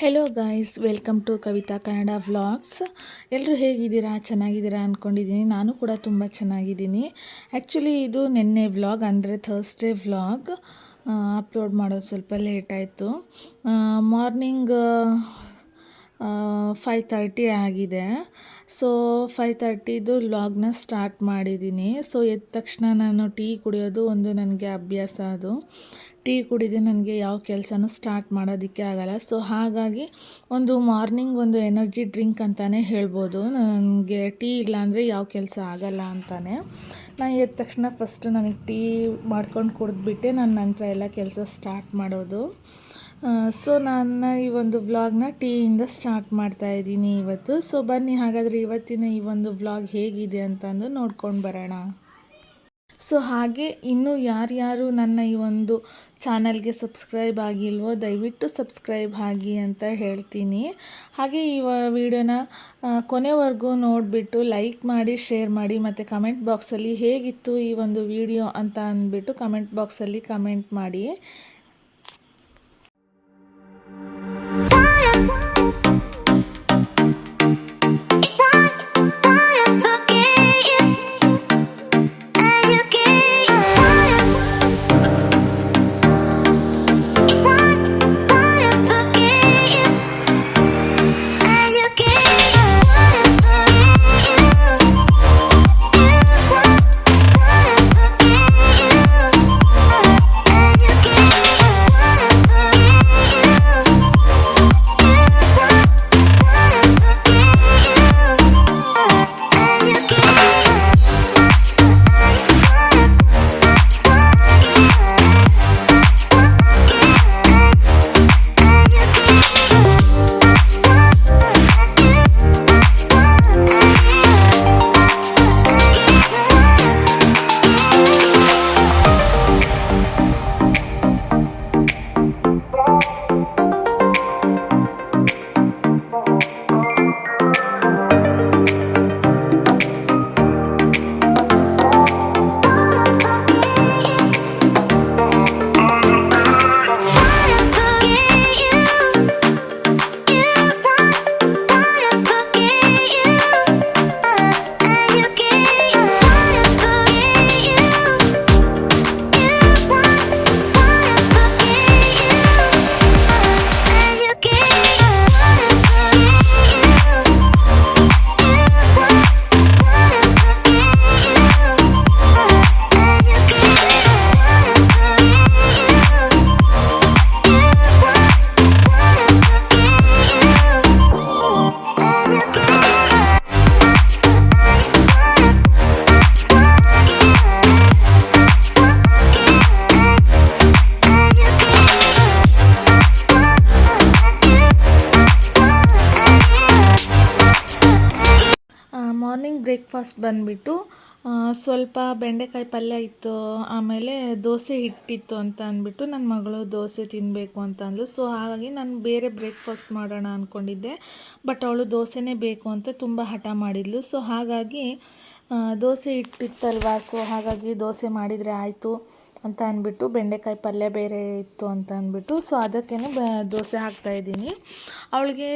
Hello guys, welcome to Kavitha Kannada vlogs. ಎಲ್ಲರೂ ಹೇಗಿದ್ದೀರಾ? ಚೆನ್ನಾಗಿದ್ದೀರಾ ಅಂದ್ಕೊಂಡಿದ್ದೀನಿ. ನಾನು ಕೂಡ ತುಂಬ ಚೆನ್ನಾಗಿದ್ದೀನಿ. ಆ್ಯಕ್ಚುಲಿ ಇದು ನಿನ್ನೆ ವ್ಲಾಗ್, ಅಂದರೆ ಥರ್ಸ್ಡೇ ವ್ಲಾಗ್ ಅಪ್ಲೋಡ್ ಮಾಡೋದು ಸ್ವಲ್ಪ ಲೇಟ್ ಆಯಿತು. ಮಾರ್ನಿಂಗ್ 5:30 ಆಗಿದೆ. ಸೊ 5:30 ವ್ಲಾಗ್ನ ಸ್ಟಾರ್ಟ್ ಮಾಡಿದ್ದೀನಿ. ಸೊ ಎದ್ದ ತಕ್ಷಣ ನಾನು ಟೀ ಕುಡಿಯೋದು ಒಂದು ನನಗೆ ಅಭ್ಯಾಸ. ಅದು ಟೀ ಕುಡಿದು ನನಗೆ ಯಾವ ಕೆಲಸನೂ ಸ್ಟಾರ್ಟ್ ಮಾಡೋದಕ್ಕೆ ಆಗಲ್ಲ. ಸೊ ಹಾಗಾಗಿ ಒಂದು ಮಾರ್ನಿಂಗ್ ಒಂದು ಎನರ್ಜಿ ಡ್ರಿಂಕ್ ಅಂತಲೇ ಹೇಳ್ಬೋದು. ನನಗೆ ಟೀ ಇಲ್ಲಾಂದರೆ ಯಾವ ಕೆಲಸ ಆಗಲ್ಲ ಅಂತಲೇ. ನಾನು ಎದ್ದ ತಕ್ಷಣ ಫಸ್ಟು ನನಗೆ ಟೀ ಮಾಡ್ಕೊಂಡು ಕುಡಿದ್ಬಿಟ್ಟೆ ನನ್ನ ನಂತರ ಎಲ್ಲ ಕೆಲಸ ಸ್ಟಾರ್ಟ್ ಮಾಡೋದು. ಸೊ ನಾನು ಈ ಒಂದು ವ್ಲಾಗ್ನ ಟೀಯಿಂದ ಸ್ಟಾರ್ಟ್ ಮಾಡ್ತಾಯಿದ್ದೀನಿ ಇವತ್ತು. ಸೊ ಬನ್ನಿ ಹಾಗಾದರೆ ಇವತ್ತಿನ ಈ ಒಂದು ವ್ಲಾಗ್ ಹೇಗಿದೆ ಅಂತಂದು ನೋಡ್ಕೊಂಡು ಬರೋಣ. ಸೊ ಹಾಗೆ ಇನ್ನೂ ಯಾರ್ಯಾರು ನನ್ನ ಈ ಒಂದು ಚಾನಲ್ಗೆ ಸಬ್ಸ್ಕ್ರೈಬ್ ಆಗಿಲ್ವೋ ದಯವಿಟ್ಟು ಸಬ್ಸ್ಕ್ರೈಬ್ ಆಗಿ ಅಂತ ಹೇಳ್ತೀನಿ. ಹಾಗೆ ಈ ವಿಡಿಯೋನ ಕೊನೆವರೆಗೂ ನೋಡಿಬಿಟ್ಟು ಲೈಕ್ ಮಾಡಿ, ಶೇರ್ ಮಾಡಿ, ಮತ್ತು ಕಮೆಂಟ್ ಬಾಕ್ಸಲ್ಲಿ ಹೇಗಿತ್ತು ಈ ಒಂದು ವಿಡಿಯೋ ಅಂತ ಅಂದ್ಬಿಟ್ಟು ಕಮೆಂಟ್ ಬಾಕ್ಸಲ್ಲಿ ಕಮೆಂಟ್ ಮಾಡಿ. ಮಾರ್ನಿಂಗ್ ಬ್ರೇಕ್ಫಾಸ್ಟ್ ಬಂದುಬಿಟ್ಟು ಸ್ವಲ್ಪ ಬೆಂಡೆಕಾಯಿ ಪಲ್ಯ ಇತ್ತು, ಆಮೇಲೆ ದೋಸೆ ಹಿಟ್ಟಿತ್ತು ಅಂತ ಅಂದ್ಬಿಟ್ಟು ನನ್ನ ಮಗಳು ದೋಸೆ ತಿನ್ನಬೇಕು ಅಂತ ಅಂದ್ಲು. ಸೊ ಹಾಗಾಗಿ ನಾನು ಬೇರೆ ಬ್ರೇಕ್ಫಾಸ್ಟ್ ಮಾಡೋಣ ಅಂದ್ಕೊಂಡಿದ್ದೆ, ಬಟ್ ಅವಳು ದೋಸೆನೇ ಬೇಕು ಅಂತ ತುಂಬ ಹಠ ಮಾಡಿದ್ಲು. ಸೊ ಹಾಗಾಗಿ ದೋಸೆ ಹಿಟ್ಟಿತ್ತಲ್ವ, ಸೊ ಹಾಗಾಗಿ ದೋಸೆ ಮಾಡಿದರೆ ಆಯಿತು ಅಂತ ಅಂದ್ಬಿಟ್ಟು ಬೆಂಡೆಕಾಯಿ ಪಲ್ಯ ಬೇರೆ ಇತ್ತು ಅಂತ ಅಂದ್ಬಿಟ್ಟು ಸೊ ಅದಕ್ಕೇ ದೋಸೆ ಹಾಕ್ತಾಯಿದ್ದೀನಿ. ಅವಳಿಗೆ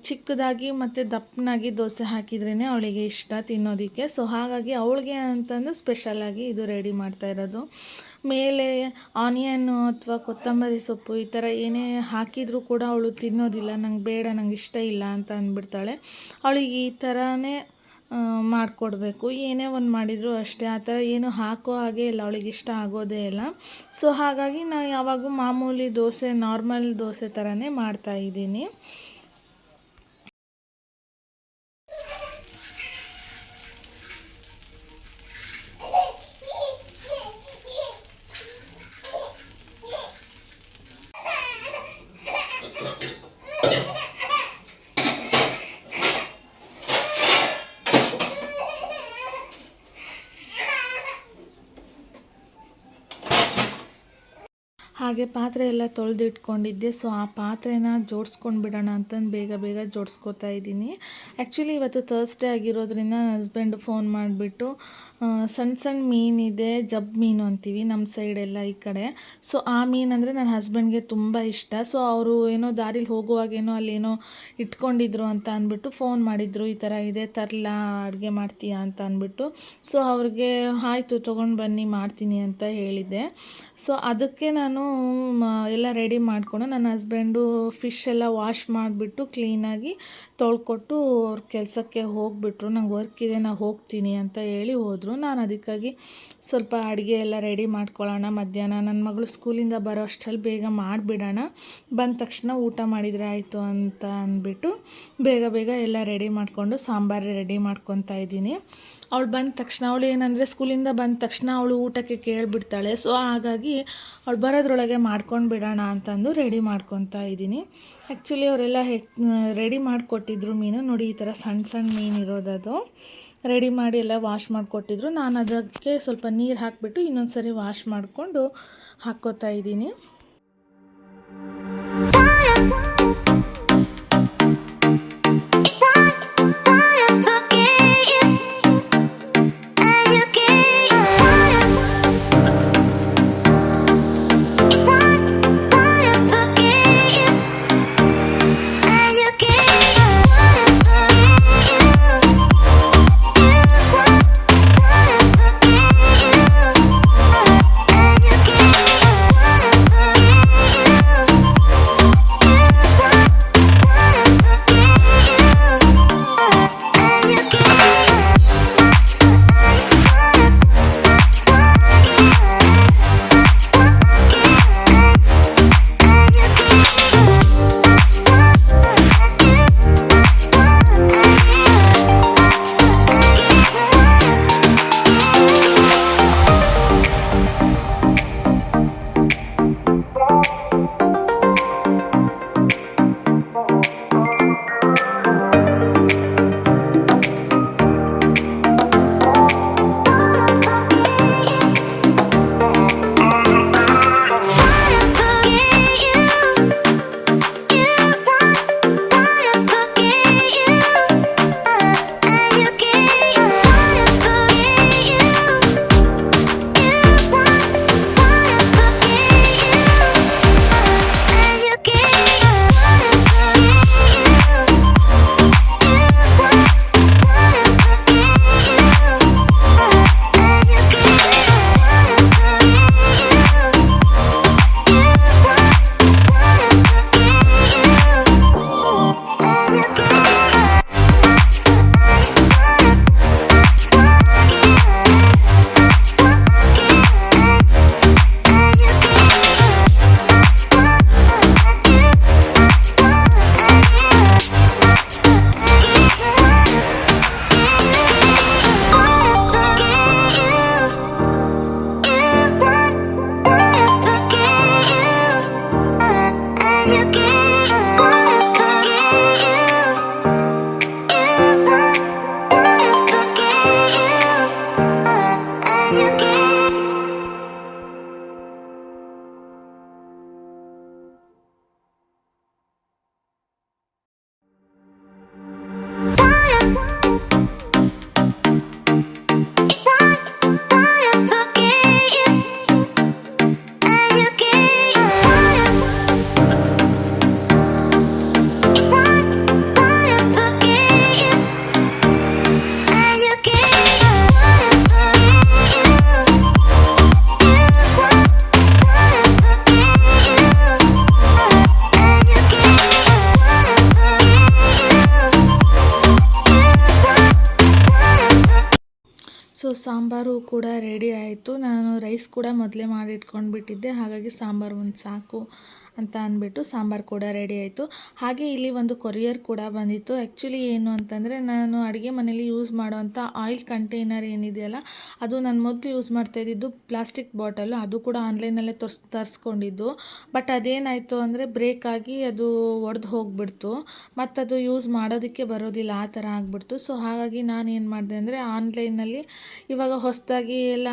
ಚಿಕ್ಕದಾಗಿ ಮತ್ತು ದಪ್ಪನಾಗಿ ದೋಸೆ ಹಾಕಿದ್ರೇ ಅವಳಿಗೆ ಇಷ್ಟ ತಿನ್ನೋದಕ್ಕೆ. ಸೊ ಹಾಗಾಗಿ ಅವಳಿಗೆ ಅಂತಂದು ಸ್ಪೆಷಲಾಗಿ ಇದು ರೆಡಿ ಮಾಡ್ತಾ ಇರೋದು. ಮೇಲೆ ಆನಿಯನ್ನು ಅಥವಾ ಕೊತ್ತಂಬರಿ ಸೊಪ್ಪು ಈ ಥರ ಏನೇ ಹಾಕಿದರೂ ಕೂಡ ಅವಳು ತಿನ್ನೋದಿಲ್ಲ. ನಂಗೆ ಬೇಡ, ನಂಗೆ ಇಷ್ಟ ಇಲ್ಲ ಅಂತ ಅಂದ್ಬಿಡ್ತಾಳೆ. ಅವಳಿಗೆ ಈ ಥರನೇ ಮಾಡಿಕೊಡ್ಬೇಕು. ಏನೇ ಒಂದು ಮಾಡಿದರೂ ಅಷ್ಟೇ, ಆ ಥರ ಏನು ಹಾಕೋ ಹಾಗೆ ಇಲ್ಲ, ಅವಳಿಗೆ ಇಷ್ಟ ಆಗೋದೇ ಇಲ್ಲ. ಸೊ ಹಾಗಾಗಿ ನಾನು ಯಾವಾಗೂ ಮಾಮೂಲಿ ದೋಸೆ, ನಾರ್ಮಲ್ ದೋಸೆ ಥರನೇ ಮಾಡ್ತಾಯಿದ್ದೀನಿ. ಹಾಗೆ ಪಾತ್ರೆ ಎಲ್ಲ ತೊಳೆದಿಟ್ಕೊಂಡಿದ್ದೆ. ಸೊ ಆ ಪಾತ್ರೆನ ಜೋಡಿಸ್ಕೊಂಡು ಬಿಡೋಣ ಅಂತಂದು ಬೇಗ ಬೇಗ ಜೋಡಿಸ್ಕೊತಾ ಇದ್ದೀನಿ. ಆ್ಯಕ್ಚುಲಿ ಇವತ್ತು ಥರ್ಸ್ಡೇ ಆಗಿರೋದ್ರಿಂದ ನನ್ನ ಹಸ್ಬೆಂಡ್ ಫೋನ್ ಮಾಡಿಬಿಟ್ಟು ಸಣ್ಣ ಸಣ್ಣ ಮೀನಿದೆ, ಜಬ್ ಮೀನು ಅಂತೀವಿ ನಮ್ಮ ಸೈಡೆಲ್ಲ ಈ ಕಡೆ. ಸೊ ಆ ಮೀನು ಅಂದರೆ ನನ್ನ ಹಸ್ಬೆಂಡ್ಗೆ ತುಂಬ ಇಷ್ಟ. ಸೊ ಅವರು ಏನೋ ದಾರಿಲಿ ಹೋಗುವಾಗೇನೋ ಅಲ್ಲೇನೋ ಇಟ್ಕೊಂಡಿದ್ರು ಅಂತ ಅಂದ್ಬಿಟ್ಟು ಫೋನ್ ಮಾಡಿದರು, ಈ ಥರ ಇದೆ ತರಲಾ, ಅಡುಗೆ ಮಾಡ್ತೀಯಾ ಅಂತ ಅಂದ್ಬಿಟ್ಟು. ಸೊ ಅವ್ರಿಗೆ ಆಯಿತು ತೊಗೊಂಡು ಬನ್ನಿ ಮಾಡ್ತೀನಿ ಅಂತ ಹೇಳಿದ್ದೆ. ಸೊ ಅದಕ್ಕೆ ನಾನು ಎಲ್ಲ ರೆಡಿ ಮಾಡಿಕೊಂಡು ನನ್ನ ಹಸ್ಬೆಂಡು ಫಿಶ್ ಎಲ್ಲ ವಾಶ್ ಮಾಡಿಬಿಟ್ಟು ಕ್ಲೀನಾಗಿ ತೊಳ್ಕೊಟ್ಟು ಅವ್ರ ಕೆಲಸಕ್ಕೆ ಹೋಗಿಬಿಟ್ರು. ನಂಗೆ ವರ್ಕ್ ಇದೆ, ನಾನು ಹೋಗ್ತೀನಿ ಅಂತ ಹೇಳಿ ಹೋದರು. ನಾನು ಅದಕ್ಕಾಗಿ ಸ್ವಲ್ಪ ಅಡುಗೆ ಎಲ್ಲ ರೆಡಿ ಮಾಡ್ಕೊಳ್ಳೋಣ, ಮಧ್ಯಾಹ್ನ ನನ್ನ ಮಗಳು ಸ್ಕೂಲಿಂದ ಬರೋ ಅಷ್ಟರಲ್ಲಿ ಬೇಗ ಮಾಡಿಬಿಡೋಣ, ಬಂದ ತಕ್ಷಣ ಊಟ ಮಾಡಿದರೆ ಆಯಿತು ಅಂತ ಅಂದ್ಬಿಟ್ಟು ಬೇಗ ಬೇಗ ಎಲ್ಲ ರೆಡಿ ಮಾಡಿಕೊಂಡು ಸಾಂಬಾರು ರೆಡಿ ಮಾಡ್ಕೊತಾ ಇದ್ದೀನಿ. ಅವಳು ಬಂದ ತಕ್ಷಣ, ಅವಳು ಏನಂದರೆ ಸ್ಕೂಲಿಂದ ಬಂದ ತಕ್ಷಣ ಅವಳು ಊಟಕ್ಕೆ ಕೇಳಿಬಿಡ್ತಾಳೆ. ಸೊ ಹಾಗಾಗಿ ಅವಳು ಬರೋದ್ರೊಳಗೆ ಮಾಡ್ಕೊಂಡು ಬಿಡೋಣ ಅಂತಂದು ರೆಡಿ ಮಾಡ್ಕೊತಾ ಇದ್ದೀನಿ. ಆ್ಯಕ್ಚುಲಿ ಅವರೆಲ್ಲ ರೆಡಿ ಮಾಡಿಕೊಟ್ಟಿದ್ರು ಮೀನು ನೋಡಿ, ಈ ಥರ ಸಣ್ಣ ಸಣ್ಣ ಮೀನು ಇರೋದದು ರೆಡಿ ಮಾಡಿ ಎಲ್ಲ ವಾಶ್ ಮಾಡಿಕೊಟ್ಟಿದ್ರು. ನಾನು ಅದಕ್ಕೆ ಸ್ವಲ್ಪ ನೀರು ಹಾಕಿಬಿಟ್ಟು ಇನ್ನೊಂದು ಸರಿ ವಾಶ್ ಮಾಡಿಕೊಂಡು ಹಾಕ್ಕೋತಾ ಇದ್ದೀನಿ. ಸೊ ಸಾಂಬಾರು ಕೂಡ ರೆಡಿ ಆಯಿತು. ನಾನು ರೈಸ್ ಕೂಡ ಮೊದಲೇ ಮಾಡಿ ಇಟ್ಕೊಂಡ್ಬಿಟ್ಟಿದ್ದೆ, ಹಾಗಾಗಿ ಸಾಂಬಾರು ಒಂದು ಸಾಕು ಅಂತ ಅಂದ್ಬಿಟ್ಟು ಸಾಂಬಾರು ಕೂಡ ರೆಡಿ ಆಯಿತು. ಹಾಗೆ ಇಲ್ಲಿ ಒಂದು ಕೊರಿಯರ್ ಕೂಡ ಬಂದಿತ್ತು. ಆ್ಯಕ್ಚುಲಿ ಏನು ಅಂತಂದರೆ ನಾನು ಅಡುಗೆ ಮನೇಲಿ ಯೂಸ್ ಮಾಡೋವಂಥ ಆಯಿಲ್ ಕಂಟೈನರ್ ಏನಿದೆಯಲ್ಲ, ಅದು ನಾನು ಮೊದಲು ಯೂಸ್ ಮಾಡ್ತಾಯಿದ್ದು ಪ್ಲಾಸ್ಟಿಕ್ ಬಾಟಲು, ಅದು ಕೂಡ ಆನ್ಲೈನಲ್ಲೇ ತರಿಸ್ಕೊಂಡಿದ್ದು. ಬಟ್ ಅದೇನಾಯಿತು ಅಂದರೆ ಬ್ರೇಕ್ ಆಗಿ ಅದು ಒಡೆದು ಹೋಗಿಬಿಡ್ತು, ಮತ್ತು ಅದು ಯೂಸ್ ಮಾಡೋದಕ್ಕೆ ಬರೋದಿಲ್ಲ, ಆ ಥರ ಆಗಿಬಿಡ್ತು. ಸೊ ಹಾಗಾಗಿ ನಾನು ಏನು ಮಾಡಿದೆ ಅಂದರೆ ಆನ್ಲೈನಲ್ಲಿ ಇವಾಗ ಹೊಸದಾಗಿ ಎಲ್ಲ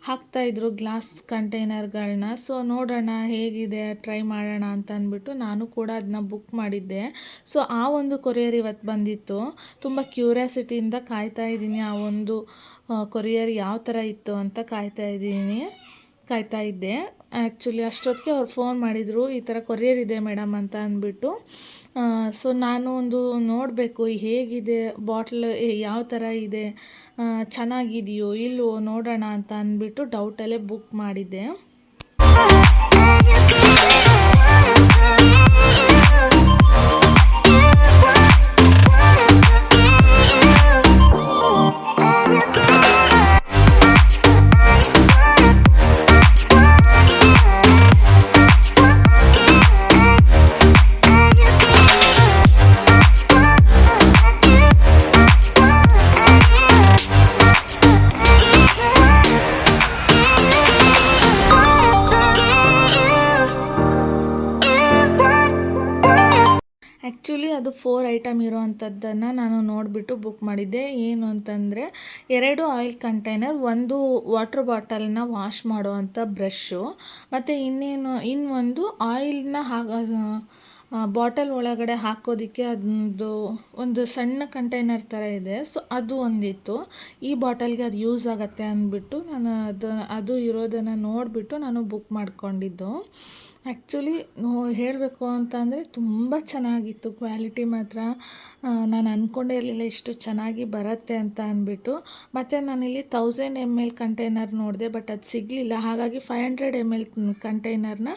ಹಾಕ್ತಾಯಿದ್ರು ಗ್ಲಾಸ್ ಕಂಟೈನರ್ಗಳನ್ನ. ಸೊ ನೋಡೋಣ ಹೇಗಿದೆ, ಟ್ರೈ ಮಾಡೋಣ ಅಂತ ಅಂದ್ಬಿಟ್ಟು ನಾನು ಕೂಡ ಅದನ್ನ ಬುಕ್ ಮಾಡಿದ್ದೆ. ಸೊ ಆ ಒಂದು ಕೊರಿಯರ್ ಇವತ್ತು ಬಂದಿತ್ತು. ತುಂಬ ಕ್ಯೂರಿಯಾಸಿಟಿಯಿಂದ ಕಾಯ್ತಾ ಇದ್ದೀನಿ, ಆ ಒಂದು ಕೊರಿಯರ್ ಯಾವ ಥರ ಇತ್ತು ಅಂತ ಕಾಯ್ತಾ ಇದ್ದೆ. ಆ್ಯಕ್ಚುಲಿ ಅಷ್ಟೊತ್ತಿಗೆ ಅವ್ರು ಫೋನ್ ಮಾಡಿದರು, ಈ ಥರ ಕೊರಿಯರ್ ಇದೆ ಮೇಡಮ್ ಅಂತ ಅಂದ್ಬಿಟ್ಟು. ಸೊ ನಾನು ಒಂದು ನೋಡಬೇಕು ಹೇಗಿದೆ ಬಾಟ್ಲ್, ಯಾವ ಥರ ಇದೆ, ಚೆನ್ನಾಗಿದೆಯೋ ಇಲ್ವೋ ನೋಡೋಣ ಅಂತ ಅಂದ್ಬಿಟ್ಟು ಡೌಟಲ್ಲೇ ಬುಕ್ ಮಾಡಿದ್ದೆ. ಆ್ಯಕ್ಚುಲಿ ಅದು 4 ಐಟಮ್ ಇರೋವಂಥದ್ದನ್ನು ನಾನು ನೋಡಿಬಿಟ್ಟು ಬುಕ್ ಮಾಡಿದ್ದೆ. ಏನು ಅಂತಂದರೆ 2 ಆಯಿಲ್ ಕಂಟೈನರ್, 1 ವಾಟರ್ ಬಾಟಲ್ನ ವಾಶ್ ಮಾಡುವಂಥ ಬ್ರಷ್ಷು, ಮತ್ತು ಇನ್ನೊಂದು ಆಯಿಲ್ನ ಬಾಟಲ್ ಒಳಗಡೆ ಹಾಕೋದಕ್ಕೆ ಒಂದು ಸಣ್ಣ ಕಂಟೈನರ್ ಥರ ಇದೆ. ಸೊ ಅದು ಒಂದಿತ್ತು. ಈ ಬಾಟಲ್ಗೆ ಅದು ಯೂಸ್ ಆಗುತ್ತೆ ಅಂದ್ಬಿಟ್ಟು ನಾನು ಅದು ಇರೋದನ್ನು ನೋಡಿಬಿಟ್ಟು ನಾನು ಬುಕ್ ಮಾಡ್ಕೊಂಡಿದ್ದು. ಆ್ಯಕ್ಚುಲಿ ಹೇಳಬೇಕು ಅಂತ ಅಂದರೆ ತುಂಬ ಚೆನ್ನಾಗಿತ್ತು, ಕ್ವಾಲಿಟಿ ಮಾತ್ರ ನಾನು ಅಂದ್ಕೊಂಡೇ ಇರಲಿಲ್ಲ ಇಷ್ಟು ಚೆನ್ನಾಗಿ ಬರುತ್ತೆ ಅಂತ ಅಂದ್ಬಿಟ್ಟು. ಮತ್ತು ನಾನಿಲ್ಲಿ 1000 ml ಕಂಟೈನರ್ ನೋಡಿದೆ, ಬಟ್ ಅದು ಸಿಗಲಿಲ್ಲ. ಹಾಗಾಗಿ 500 ml ಕಂಟೈನರ್ನ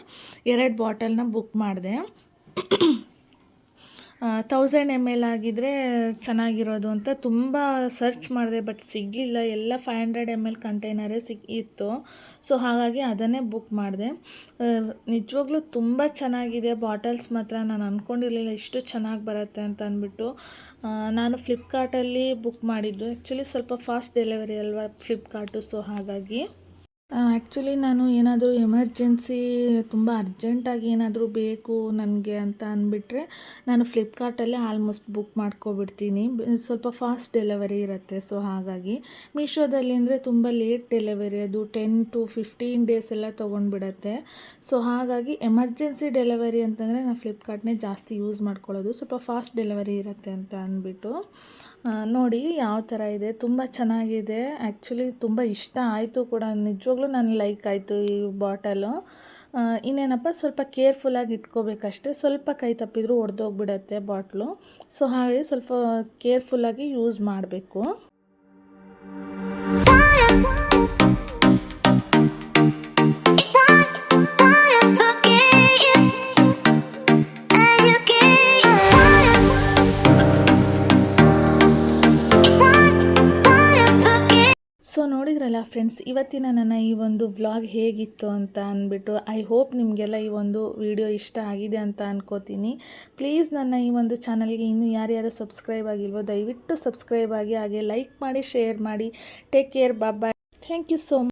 2 ಬಾಟಲ್ನ ಬುಕ್ ಮಾಡಿದೆ. 1000 ml ಆಗಿದ್ದರೆ ಚೆನ್ನಾಗಿರೋದು ಅಂತ ತುಂಬ ಸರ್ಚ್ ಮಾಡಿದೆ, ಬಟ್ ಸಿಗಲಿಲ್ಲ. ಎಲ್ಲ 500 ml ಕಂಟೈನರೇ ಇತ್ತು. ಸೊ ಹಾಗಾಗಿ ಅದನ್ನೇ ಬುಕ್ ಮಾಡಿದೆ. ನಿಜವಾಗ್ಲೂ ತುಂಬ ಚೆನ್ನಾಗಿದೆ ಬಾಟಲ್ಸ್ ಮಾತ್ರ. ನಾನು ಅಂದ್ಕೊಂಡಿರಲಿಲ್ಲ ಇಷ್ಟು ಚೆನ್ನಾಗಿ ಬರುತ್ತೆ ಅಂತ ಅಂದ್ಬಿಟ್ಟು. ನಾನು ಫ್ಲಿಪ್ಕಾರ್ಟಲ್ಲಿ ಬುಕ್ ಮಾಡಿದ್ದು. ಆ್ಯಕ್ಚುಲಿ ಸ್ವಲ್ಪ ಫಾಸ್ಟ್ ಡೆಲಿವರಿ ಅಲ್ವಾ ಫ್ಲಿಪ್ಕಾರ್ಟು, ಸೊ ಹಾಗಾಗಿ ಆ್ಯಕ್ಚುಲಿ ನಾನು ಏನಾದರೂ ಎಮರ್ಜೆನ್ಸಿ ತುಂಬ ಅರ್ಜೆಂಟಾಗಿ ಏನಾದರೂ ಬೇಕು ನನಗೆ ಅಂತ ಅಂದ್ಬಿಟ್ರೆ ನಾನು ಫ್ಲಿಪ್ಕಾರ್ಟಲ್ಲೇ ಆಲ್ಮೋಸ್ಟ್ ಬುಕ್ ಮಾಡ್ಕೊಬಿಡ್ತೀನಿ. ಸ್ವಲ್ಪ ಫಾಸ್ಟ್ ಡೆಲಿವರಿ ಇರುತ್ತೆ. ಸೊ ಹಾಗಾಗಿ ಮೀಶೋದಲ್ಲಿ ಅಂದರೆ ತುಂಬ ಲೇಟ್ ಡೆಲಿವರಿ, ಅದು 10 to 15 ಡೇಸ್ ಎಲ್ಲ ತೊಗೊಂಡ್ಬಿಡತ್ತೆ. ಸೊ ಹಾಗಾಗಿ ಎಮರ್ಜೆನ್ಸಿ ಡೆಲಿವರಿ ಅಂತಂದರೆ ನಾನು ಫ್ಲಿಪ್ಕಾರ್ಟ್ನೇ ಜಾಸ್ತಿ ಯೂಸ್ ಮಾಡ್ಕೊಳ್ಳೋದು, ಸ್ವಲ್ಪ ಫಾಸ್ಟ್ ಡೆಲಿವರಿ ಇರುತ್ತೆ ಅಂತ ಅಂದ್ಬಿಟ್ಟು. ನೋಡಿ ಯಾವ ಥರ ಇದೆ, ತುಂಬ ಚೆನ್ನಾಗಿದೆ. ಆ್ಯಕ್ಚುಲಿ ತುಂಬ ಇಷ್ಟ ಆಯಿತು ಕೂಡ, ನಿಜವಾಗ್ಲೂ ನಾನು ಲೈಕ್ ಆಯಿತು ಈ ಬಾಟಲು. ಇನ್ನೇನಪ್ಪ ಸ್ವಲ್ಪ ಕೇರ್ಫುಲ್ಲಾಗಿ ಇಟ್ಕೋಬೇಕಷ್ಟೆ, ಸ್ವಲ್ಪ ಕೈ ತಪ್ಪಿದರೂ ಒಡೆದೋಗ್ಬಿಡತ್ತೆ ಬಾಟ್ಲು. ಸೊ ಹಾಗೆ ಸ್ವಲ್ಪ ಕೇರ್ಫುಲ್ಲಾಗಿ ಯೂಸ್ ಮಾಡಬೇಕು. ಸೊ ನೋಡಿದ್ರಲ್ಲ ಫ್ರೆಂಡ್ಸ್, ಇವತ್ತಿನ ನನ್ನ ಈ ಒಂದು ವ್ಲಾಗ್ ಹೇಗಿತ್ತು ಅಂತ ಅಂದ್ಬಿಟ್ಟು. ಐ ಹೋಪ್ ನಿಮಗೆಲ್ಲ ಈ ಒಂದು ವಿಡಿಯೋ ಇಷ್ಟ ಆಗಿದೆ ಅಂತ ಅನ್ಕೋತೀನಿ. ಪ್ಲೀಸ್ ನನ್ನ ಈ ಒಂದು ಚಾನಲ್ಗೆ ಇನ್ನೂ ಯಾರ್ಯಾರು ಸಬ್ಸ್ಕ್ರೈಬ್ ಆಗಿಲ್ವೋ ದಯವಿಟ್ಟು ಸಬ್ಸ್ಕ್ರೈಬ್ ಆಗಿ, ಹಾಗೆ ಲೈಕ್ ಮಾಡಿ, ಶೇರ್ ಮಾಡಿ. Take care, bye. Thank you so much.